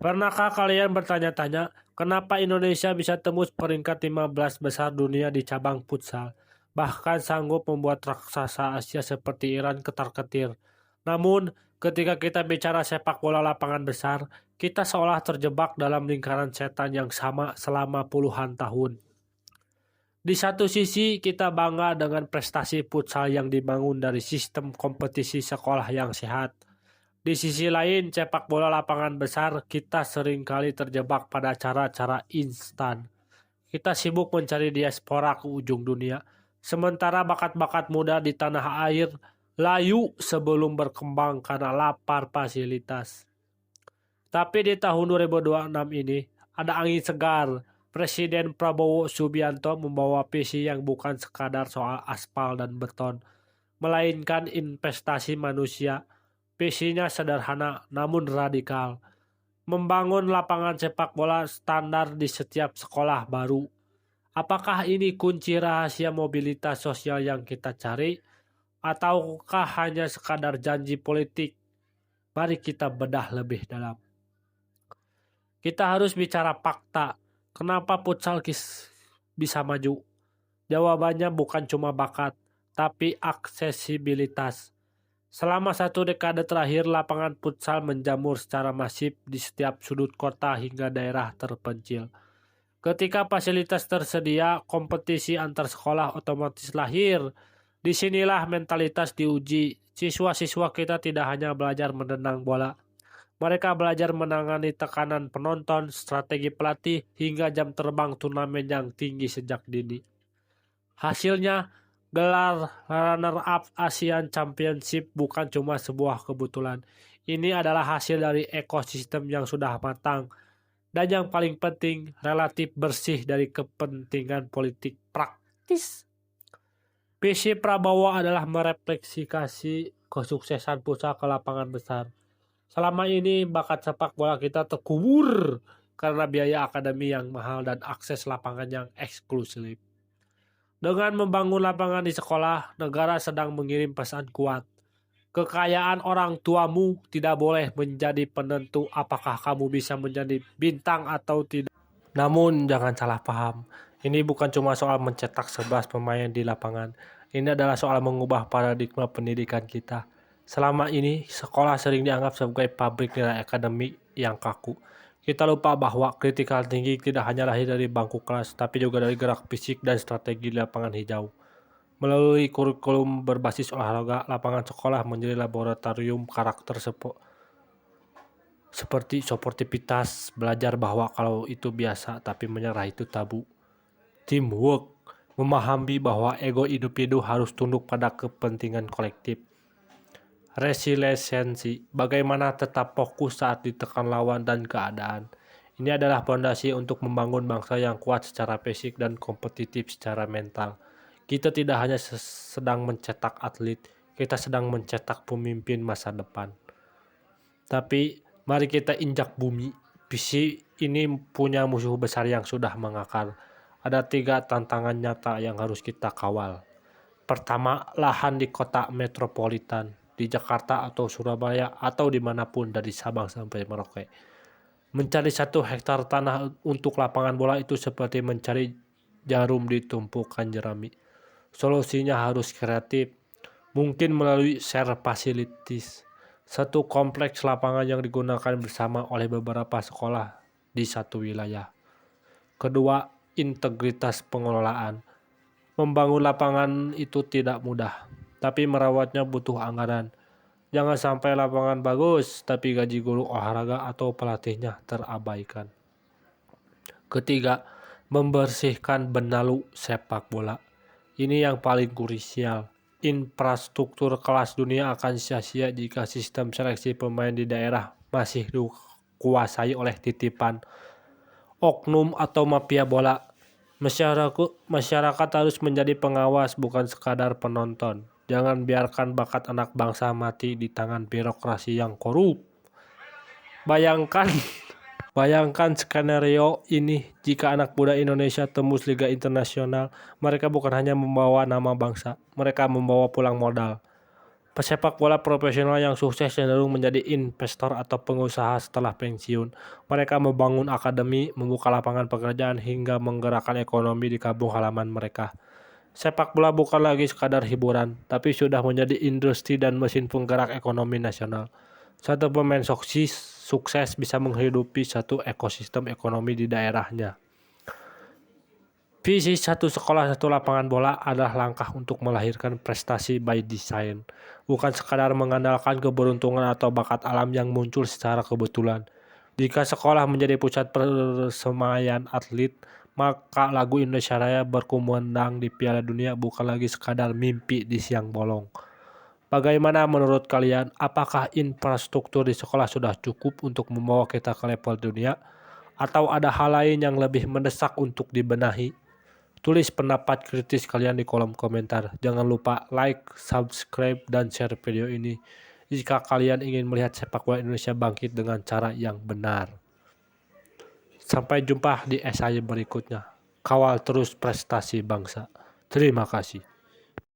Pernahkah kalian bertanya-tanya, kenapa Indonesia bisa tembus peringkat 15 besar dunia di cabang futsal? Bahkan sanggup membuat raksasa Asia seperti Iran ketar-ketir. Namun, ketika kita bicara sepak bola lapangan besar, kita seolah terjebak dalam lingkaran setan yang sama selama puluhan tahun. Di satu sisi, kita bangga dengan prestasi futsal yang dibangun dari sistem kompetisi sekolah yang sehat. Di sisi lain, sepak bola lapangan besar, kita seringkali terjebak pada cara-cara instan. Kita sibuk mencari diaspora ke ujung dunia, sementara bakat-bakat muda di tanah air layu sebelum berkembang karena lapar fasilitas. Tapi di tahun 2026 ini, ada angin segar. Presiden Prabowo Subianto membawa visi yang bukan sekadar soal aspal dan beton, melainkan investasi manusia. Visinya sederhana namun radikal. Membangun lapangan sepak bola standar di setiap sekolah baru. Apakah ini kunci rahasia mobilitas sosial yang kita cari? Ataukah hanya sekadar janji politik? Mari kita bedah lebih dalam. Kita harus bicara fakta. Kenapa futsal bisa maju? Jawabannya bukan cuma bakat, tapi aksesibilitas. Selama 1 dekade terakhir, lapangan futsal menjamur secara masif di setiap sudut kota hingga daerah terpencil. Ketika fasilitas tersedia, kompetisi antar sekolah otomatis lahir. Disinilah mentalitas diuji. Siswa-siswa kita tidak hanya belajar menendang bola. Mereka belajar menangani tekanan penonton, strategi pelatih, hingga jam terbang turnamen yang tinggi sejak dini. Hasilnya, gelar runner-up Asian Championship bukan cuma sebuah kebetulan. Ini adalah hasil dari ekosistem yang sudah matang. Dan yang paling penting, relatif bersih dari kepentingan politik praktis. Visi Prabowo adalah mereplikasi kesuksesan futsal ke lapangan besar. Selama ini bakat sepak bola kita terkubur karena biaya akademi yang mahal dan akses lapangan yang eksklusif. Dengan membangun lapangan di sekolah, negara sedang mengirim pesan kuat. Kekayaan orang tuamu tidak boleh menjadi penentu apakah kamu bisa menjadi bintang atau tidak. Namun jangan salah paham, ini bukan cuma soal mencetak 11 pemain di lapangan. Ini adalah soal mengubah paradigma pendidikan kita. Selama ini, sekolah sering dianggap sebagai pabrik nilai akademik yang kaku. Kita lupa bahwa critical thinking tidak hanya lahir dari bangku kelas, tapi juga dari gerak fisik dan strategi di lapangan hijau. Melalui kurikulum berbasis olahraga, lapangan sekolah menjadi laboratorium karakter seperti sportivitas, belajar bahwa kalau itu biasa, tapi menyerah itu tabu. Teamwork, memahami bahwa ego individu harus tunduk pada kepentingan kolektif. Resiliensi, bagaimana tetap fokus saat ditekan lawan dan keadaan. Ini adalah fondasi untuk membangun bangsa yang kuat secara fisik dan kompetitif secara mental. Kita tidak hanya sedang mencetak atlet, kita sedang mencetak pemimpin masa depan. Tapi mari kita injak bumi. Visi ini punya musuh besar yang sudah mengakar. Ada 3 tantangan nyata yang harus kita kawal. Pertama, lahan di kota metropolitan, di Jakarta atau Surabaya atau dimanapun dari Sabang sampai Merauke. Mencari 1 hektar tanah untuk lapangan bola itu seperti mencari jarum di tumpukan jerami. Solusinya harus kreatif, mungkin melalui share facilities. 1 kompleks lapangan yang digunakan bersama oleh beberapa sekolah di satu wilayah. Kedua, integritas pengelolaan. Membangun lapangan itu tidak mudah, tapi merawatnya butuh anggaran. Jangan sampai lapangan bagus, tapi gaji guru olahraga atau pelatihnya terabaikan. Ketiga, membersihkan benalu sepak bola. Ini yang paling krusial. Infrastruktur kelas dunia akan sia-sia jika sistem seleksi pemain di daerah masih dikuasai oleh titipan oknum atau mafia bola. Masyarakat harus menjadi pengawas, bukan sekadar penonton. Jangan biarkan bakat anak bangsa mati di tangan birokrasi yang korup. Bayangkan skenario ini, jika anak muda Indonesia tembus Liga Internasional, mereka bukan hanya membawa nama bangsa, mereka membawa pulang modal. Pesepak bola profesional yang sukses cenderung menjadi investor atau pengusaha setelah pensiun. Mereka membangun akademi, membuka lapangan pekerjaan, hingga menggerakkan ekonomi di kampung halaman mereka. Sepak bola bukan lagi sekadar hiburan, tapi sudah menjadi industri dan mesin penggerak ekonomi nasional. Satu pemain sukses bisa menghidupi satu ekosistem ekonomi di daerahnya. Visi satu sekolah satu lapangan bola adalah langkah untuk melahirkan prestasi by design, bukan sekadar mengandalkan keberuntungan atau bakat alam yang muncul secara kebetulan. Jika sekolah menjadi pusat persemaian atlet, maka lagu Indonesia Raya berkumandang di Piala Dunia bukan lagi sekadar mimpi di siang bolong. Bagaimana menurut kalian? Apakah infrastruktur di sekolah sudah cukup untuk membawa kita ke level dunia? Atau ada hal lain yang lebih mendesak untuk dibenahi? Tulis pendapat kritis kalian di kolom komentar. Jangan lupa like, subscribe, dan share video ini jika kalian ingin melihat sepak bola Indonesia bangkit dengan cara yang benar. Sampai jumpa di esai berikutnya. Kawal terus prestasi bangsa. Terima kasih.